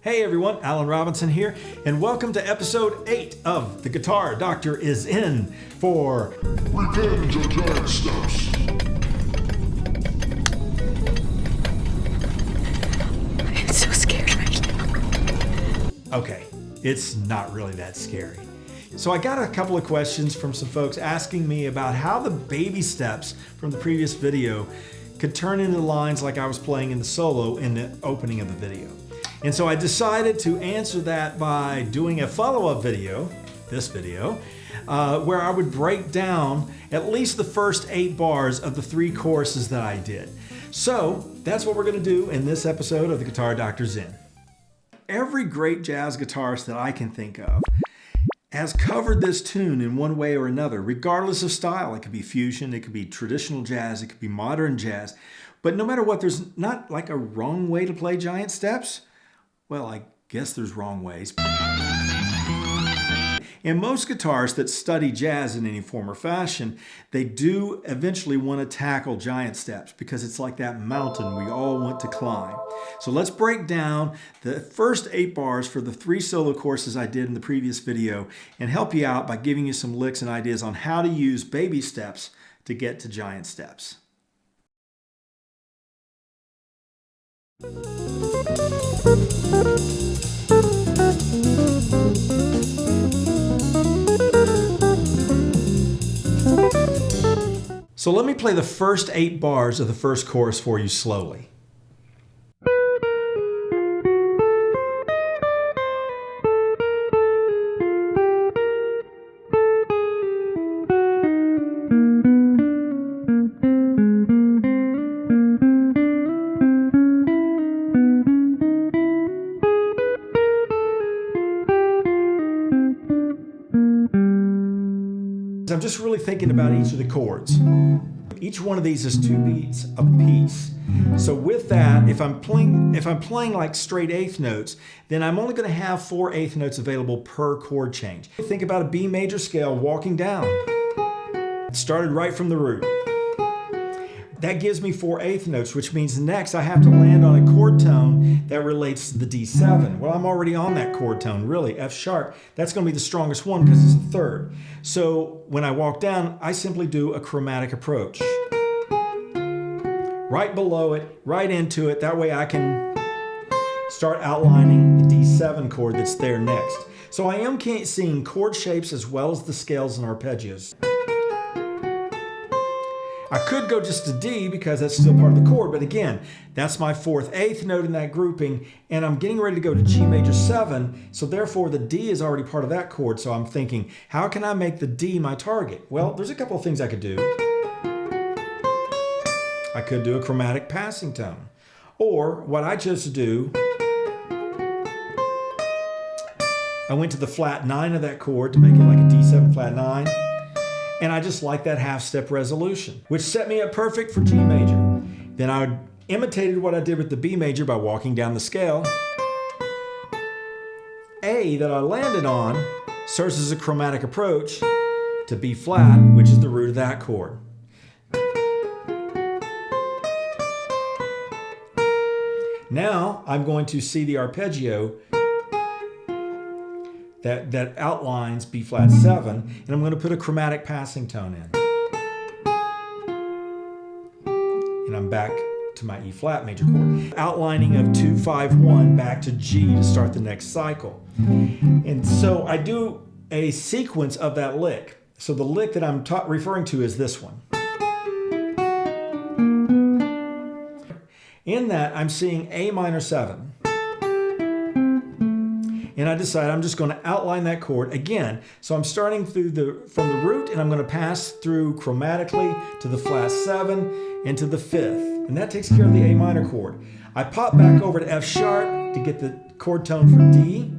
Hey everyone, Alan Robinson here, and welcome to episode 8 of The Guitar Doctor is In for Revenge of Giant Steps. I'm so scared right now. Okay, it's not really that scary. So I got a couple of questions from some folks asking me about how the baby steps from the previous video could turn into lines like I was playing in the solo in the opening of the video. And so I decided to answer that by doing a follow-up video, this video, where I would break down at least the first 8 bars of the 3 choruses that I did. So that's what we're going to do in this episode of The Guitar Doctor's In. Every great jazz guitarist that I can think of has covered this tune in one way or another, regardless of style. It could be fusion, it could be traditional jazz, it could be modern jazz. But no matter what, there's not like a wrong way to play giant steps. Well, I guess there's wrong ways. And most guitarists that study jazz in any form or fashion, they do eventually want to tackle giant steps because it's like that mountain we all want to climb. So let's break down the first 8 bars for the 3 solo courses I did in the previous video and help you out by giving you some licks and ideas on how to use baby steps to get to giant steps. So let me play the first 8 bars of the first chorus for you slowly. I'm just really thinking about each of the chords. Each one of these is 2 beats a piece. So with that, if I'm playing like straight eighth notes, then I'm only going to have 4 eighth notes available per chord change. Think about a B major scale walking down. It started right from the root. That gives me 4 eighth notes, which means next I have to land on a chord tone that relates to the D7. Well, I'm already on that chord tone, really, F sharp. That's going to be the strongest one because it's the 3rd. So when I walk down, I simply do a chromatic approach. Right below it, right into it. That way I can start outlining the D7 chord that's there next. So I am seeing chord shapes as well as the scales and arpeggios. I could go just to D because that's still part of the chord, but again, that's my 4th eighth note in that grouping, and I'm getting ready to go to G major 7, so therefore the D is already part of that chord, so I'm thinking, how can I make the D my target? Well, there's a couple of things I could do. I could do a chromatic passing tone, or what I chose to do, I went to the flat 9 of that chord to make it like a D7 flat 9. And I just like that half-step resolution, which set me up perfect for G major. Then I imitated what I did with the B major by walking down the scale. A that I landed on serves as a chromatic approach to B flat, which is the root of that chord. Now I'm going to see the arpeggio that outlines B flat 7, and I'm going to put a chromatic passing tone in. And I'm back to my E flat major chord. Outlining of 2, 5, 1 back to G to start the next cycle. And so I do a sequence of that lick. So the lick that I'm referring to is this one. In that, I'm seeing A minor 7. And I decide I'm just going to outline that chord again. So I'm starting from the root, and I'm going to pass through chromatically to the flat 7 and to the 5th. And that takes care of the A minor chord. I pop back over to F sharp to get the chord tone for D.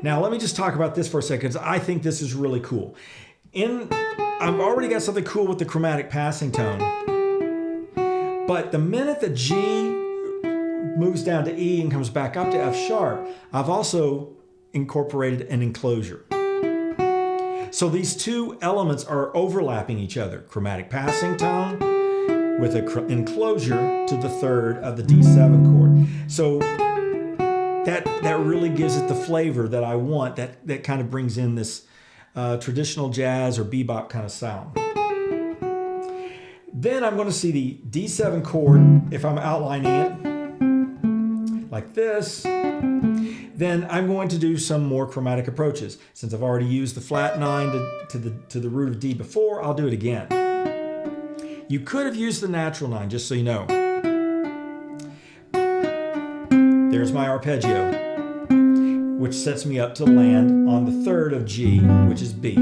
Now let me just talk about this for a second, because I think this is really cool. I've already got something cool with the chromatic passing tone. But the minute that G moves down to E and comes back up to F sharp, I've also incorporated an enclosure. So these 2 elements are overlapping each other. Chromatic passing tone with an enclosure to the 3rd of the D7 chord. So that really gives it the flavor that I want. That kind of brings in this traditional jazz or bebop kind of sound. Then I'm going to see the D7 chord if I'm outlining it like this. Then I'm going to do some more chromatic approaches. Since I've already used the flat 9 to the root of D before, I'll do it again. You could have used the natural 9, just so you know. There's my arpeggio, which sets me up to land on the 3rd of G, which is B.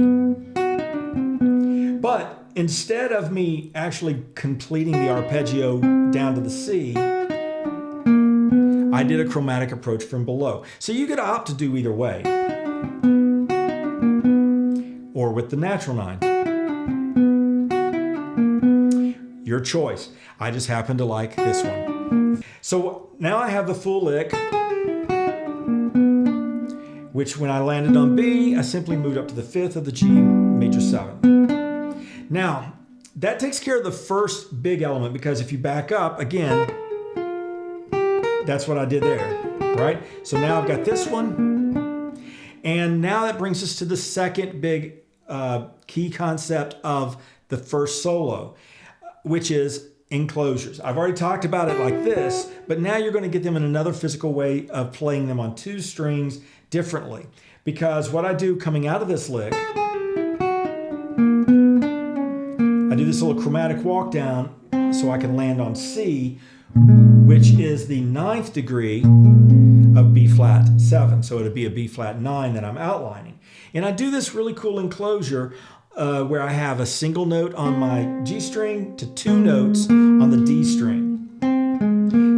But instead of me actually completing the arpeggio down to the C, I did a chromatic approach from below. So you could opt to do either way, or with the natural 9. Your choice. I just happen to like this one. So now I have the full lick, which when I landed on B, I simply moved up to the 5th of the G major 7. Now, that takes care of the first big element, because if you back up, again, that's what I did there, right? So now I've got this one, and now that brings us to the second big key concept of the first solo, which is enclosures. I've already talked about it like this, but now you're going to get them in another physical way of playing them on 2 strings differently. Because what I do coming out of this lick, I do this little chromatic walk down so I can land on C, which is the 9th degree of B flat 7. So it'd be a B flat 9 that I'm outlining. And I do this really cool enclosure where I have a single note on my G string to 2 notes on the D string.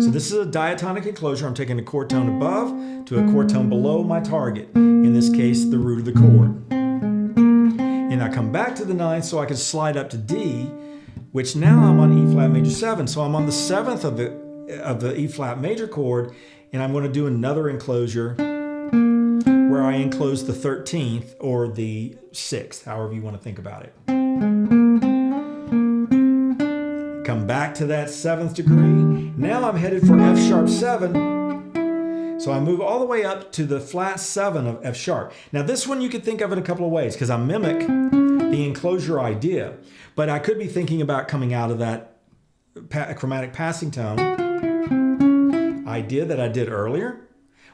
So this is a diatonic enclosure. I'm taking a chord tone above to a chord tone below my target, in this case the root of the chord. And I come back to the 9th so I can slide up to D, which now I'm on E flat major 7. So I'm on the 7th of the E flat major chord, and I'm going to do another enclosure where I enclose the 13th or the 6th, however you want to think about it. Come back to that 7th degree. Now I'm headed for F sharp 7. So I move all the way up to the flat 7 of F sharp. Now this one you could think of in a couple of ways, because I mimic the enclosure idea, but I could be thinking about coming out of that chromatic passing tone idea that I did earlier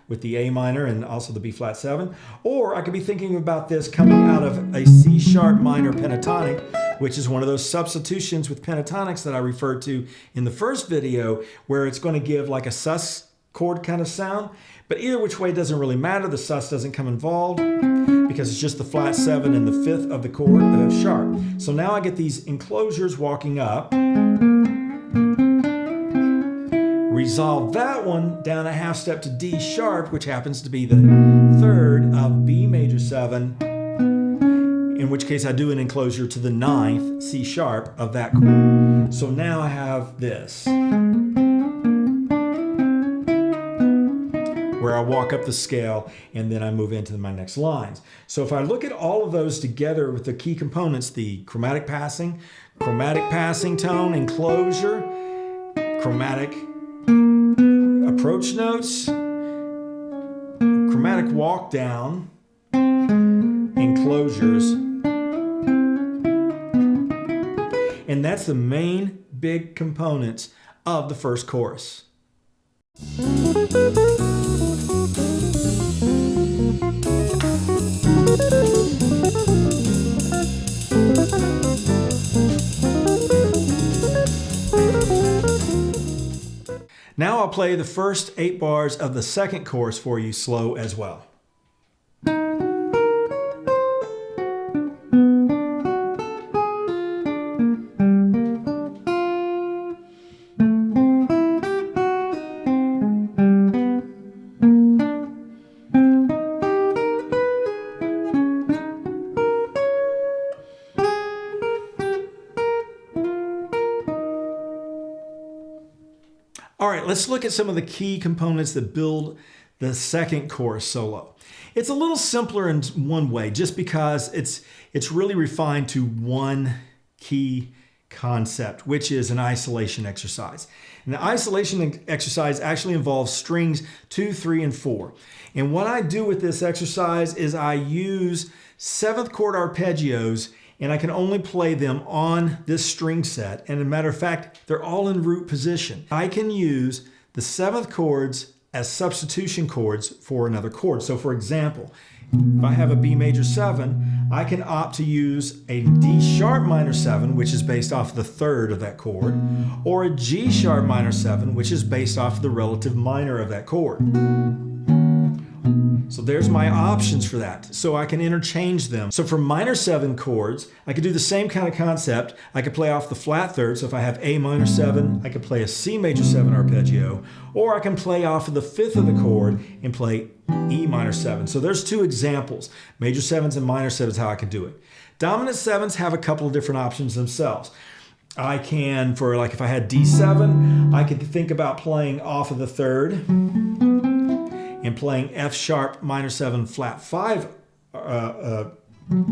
with the A minor and also the B flat 7. Or I could be thinking about this coming out of a C sharp minor pentatonic, which is one of those substitutions with pentatonics that I referred to in the first video, where it's going to give like a sus chord kind of sound. But either which way, it doesn't really matter. The sus doesn't come involved because it's just the flat 7 and the 5th of the chord of F sharp. So now I get these enclosures walking up. Resolve that one down a half step to D sharp, which happens to be the 3rd of B major 7, in which case I do an enclosure to the 9th C sharp of that chord. So now I have this, where I walk up the scale and then I move into my next lines. So if I look at all of those together with the key components, the chromatic passing tone, enclosure, chromatic approach notes, chromatic walk down, enclosures. And that's the main big components of the first chorus. Now I'll play the first 8 bars of the second chorus for you slow as well. All right, let's look at some of the key components that build the second chorus solo. It's a little simpler in one way, just because it's really refined to one key concept, which is an isolation exercise. And the isolation exercise actually involves strings 2, 3, and 4. And what I do with this exercise is I use 7th chord arpeggios, and I can only play them on this string set. And as a matter of fact, they're all in root position. I can use the 7th chords as substitution chords for another chord. So for example, if I have a B major 7, I can opt to use a D sharp minor 7, which is based off the 3rd of that chord, or a G sharp minor 7, which is based off the relative minor of that chord. So there's my options for that. So I can interchange them. So for minor 7 chords, I could do the same kind of concept. I could play off the flat 3rd. So if I have A minor 7, I could play a C major 7 arpeggio, or I can play off of the 5th of the chord and play E minor 7. So there's 2 examples, major 7s and minor 7s, how I can do it. Dominant 7s have a couple of different options themselves. I can, for like if I had D7, I could think about playing off of the 3rd and playing F sharp minor 7 flat 5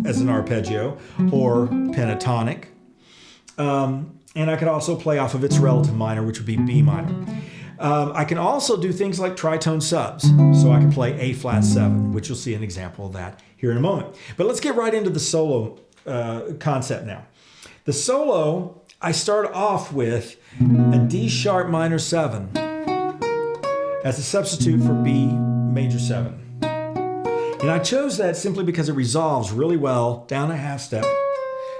as an arpeggio, or pentatonic. And I could also play off of its relative minor, which would be B minor. I can also do things like tritone subs. So I can play A flat 7, which you'll see an example of that here in a moment. But let's get right into the solo concept now. The solo, I start off with a D sharp minor 7 as a substitute for B major 7. And I chose that simply because it resolves really well down a half step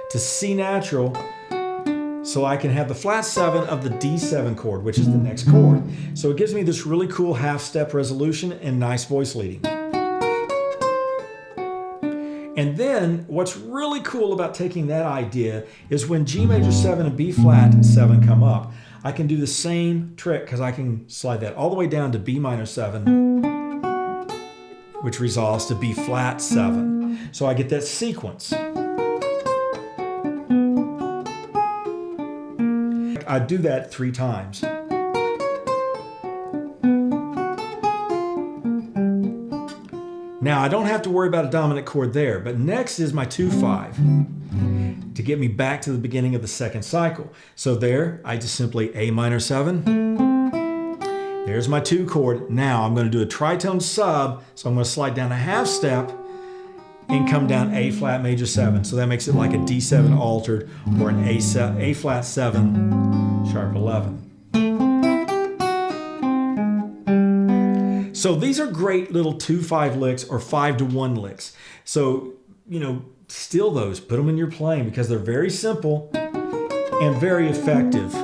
to C natural, so I can have the flat 7 of the D7 chord, which is the next chord. So it gives me this really cool half step resolution and nice voice leading. And then what's really cool about taking that idea is when G major 7 and B flat 7 come up, I can do the same trick because I can slide that all the way down to B minor 7, which resolves to B flat 7. So I get that sequence. I do that 3 times. Now I don't have to worry about a dominant chord there, but next is my 2-5 to get me back to the beginning of the second cycle. So there, I just simply A minor 7. There's my 2 chord. Now I'm going to do a tritone sub, so I'm going to slide down a half step and come down A flat major 7. So that makes it like a D7 altered, or an A flat 7 sharp 11. So these are great little 2-5 licks or 5-to-1 licks. So, steal those, put them in your playing because they're very simple and very effective.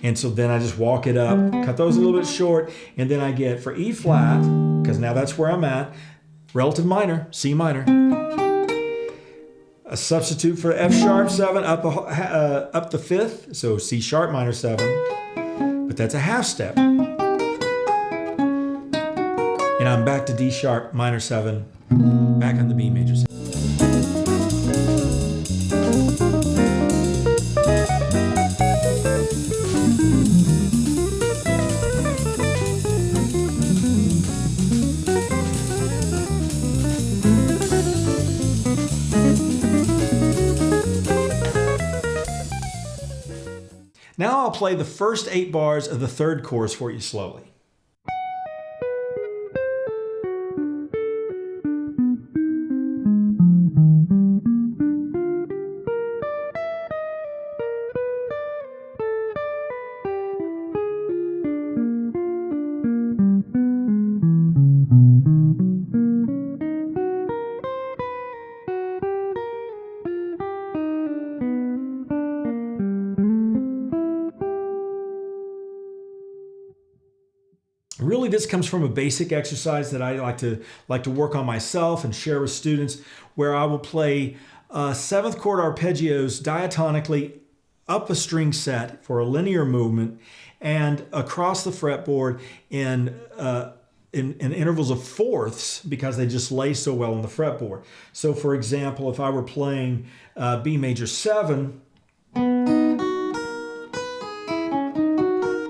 And so then I just walk it up, cut those a little bit short, and then I get for E flat, because now that's where I'm at, relative minor, C minor. A substitute for F sharp 7 up the 5th, so C sharp minor 7, but that's a half step. And I'm back to D sharp minor 7, back on the B major 7. Now I'll play the first 8 bars of the 3rd chorus for you slowly. Really, this comes from a basic exercise that I like to work on myself and share with students, where I will play 7th chord arpeggios diatonically up a string set for a linear movement and across the fretboard in intervals of fourths, because they just lay so well on the fretboard. So for example, if I were playing B major 7,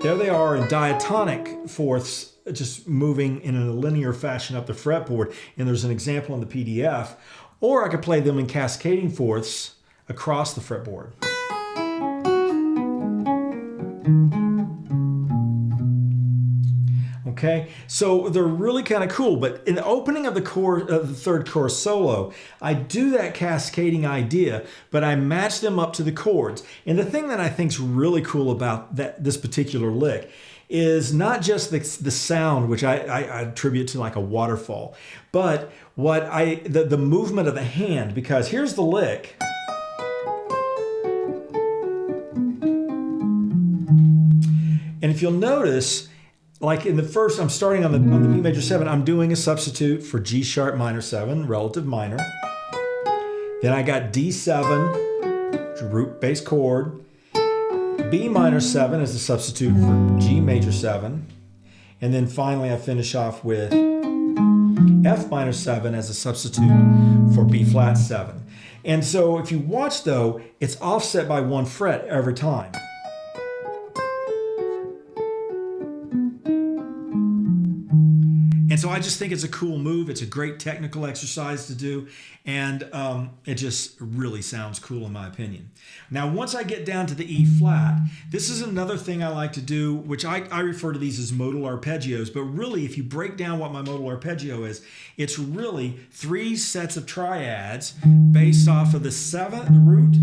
there they are in diatonic fourths just moving in a linear fashion up the fretboard, and there's an example in the PDF, or I could play them in cascading fourths across the fretboard. Okay, so they're really kind of cool, but in the opening of the third chorus solo, I do that cascading idea, but I match them up to the chords. And the thing that I think is really cool about this particular lick is not just the sound, which I attribute to like a waterfall, but the movement of the hand, because here's the lick. And if you'll notice, like in the first, I'm starting on the B major 7, I'm doing a substitute for G sharp minor 7, relative minor. Then I got D7, root bass chord. B minor 7 as a substitute for G major 7. And then finally I finish off with F minor 7 as a substitute for B flat 7. And so if you watch though, it's offset by 1 fret every time. And so I just think it's a cool move. It's a great technical exercise to do, and it just really sounds cool in my opinion. Now, once I get down to the E flat, this is another thing I like to do, which I refer to these as modal arpeggios, but really if you break down what my modal arpeggio is, it's really 3 sets of triads based off of the 7th root,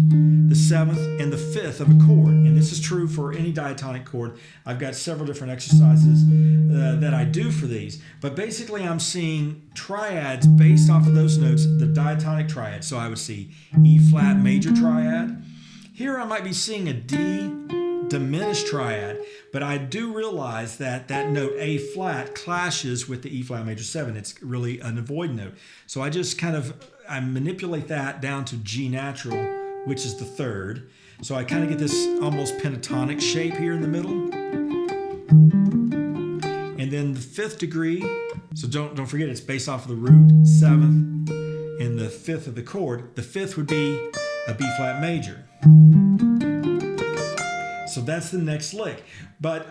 the 7th, and the 5th of a chord. And this is true for any diatonic chord. I've got several different exercises that I do for these, but basically I'm seeing triads based off of those notes, the diatonic triad. So I would see E flat major triad. Here I might be seeing a D diminished triad, but I do realize that that note A flat clashes with the E flat major 7. It's really an avoid note. So I just I manipulate that down to G natural, which is the 3rd. So I kind of get this almost pentatonic shape here in the middle. And then the 5th degree, so don't forget it's based off of the root, 7th, and the 5th of the chord. The 5th would be a B flat major. So that's the next lick. But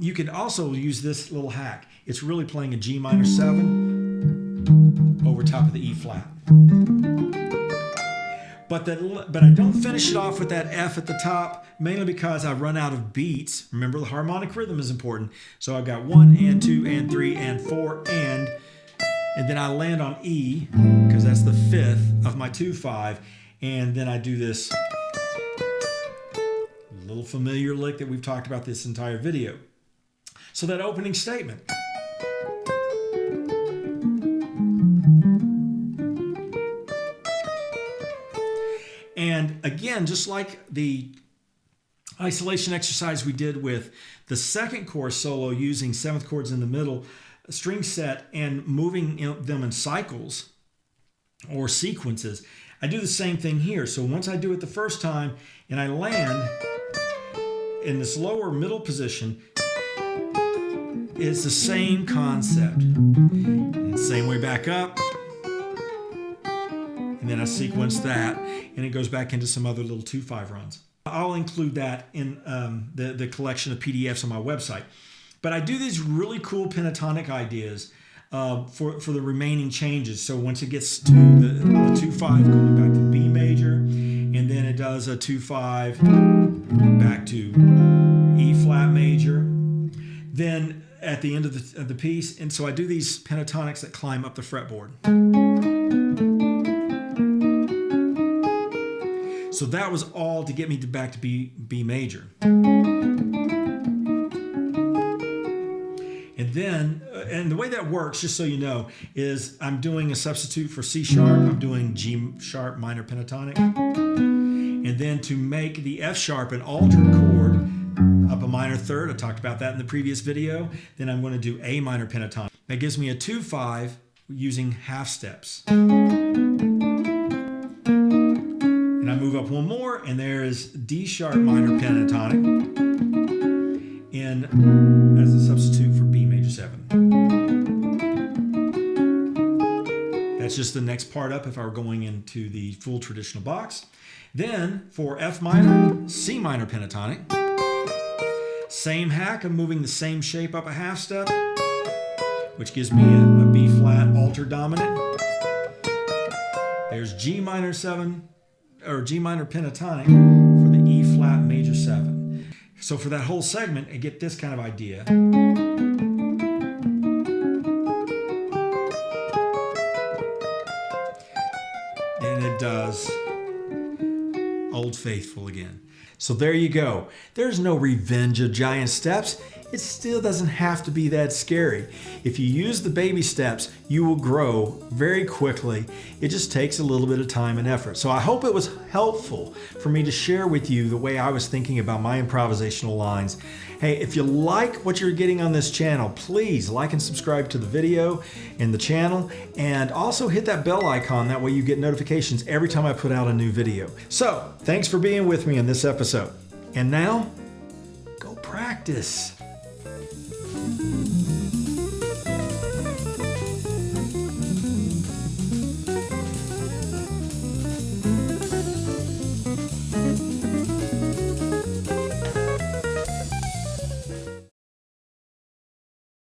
you could also use this little hack. It's really playing a G minor 7 over top of the E flat. But I don't finish it off with that F at the top, mainly because I run out of beats. Remember, the harmonic rhythm is important. So I've got 1 and 2 and 3 and 4 and then I land on E, because that's the 5th of my 2/5, and then I do this little familiar lick that we've talked about this entire video. So that opening statement. And again, just like the isolation exercise we did with the second chorus solo using 7th chords in the middle, string set, and moving them in cycles or sequences, I do the same thing here. So once I do it the first time and I land in this lower middle position, it's the same concept. And same way back up. And then I sequence that, and it goes back into some other little 2/5 runs. I'll include that in the collection of PDFs on my website. But I do these really cool pentatonic ideas for the remaining changes. So once it gets to the 2/5, going back to B major, and then it does a 2/5 back to E flat major. Then at the end of the piece, and so I do these pentatonics that climb up the fretboard. So that was all to get me back to B major. And then, and the way that works, just so you know, is I'm doing a substitute for C sharp. I'm doing G sharp minor pentatonic. And then to make the F sharp an altered chord, up a minor 3rd, I talked about that in the previous video, then I'm going to do A minor pentatonic. That gives me a 2/5 using half steps. And I move up one more, and there is D sharp minor pentatonic as a substitute for B major 7. That's just the next part up if I were going into the full traditional box. Then for F minor, C minor pentatonic. Same hack, I'm moving the same shape up a half step. which gives me a B flat alter dominant. There's G minor 7, or G minor pentatonic for the E flat major 7. So for that whole segment, I get this kind of idea. And it does Old Faithful again. So there you go. There's no revenge of giant steps. It still doesn't have to be that scary. If you use the baby steps, you will grow very quickly. It just takes a little bit of time and effort. So I hope it was helpful for me to share with you the way I was thinking about my improvisational lines. Hey, if you like what you're getting on this channel, please like and subscribe to the video and the channel, and also hit that bell icon. That way you get notifications every time I put out a new video. So thanks for being with me in this episode. And now, go practice.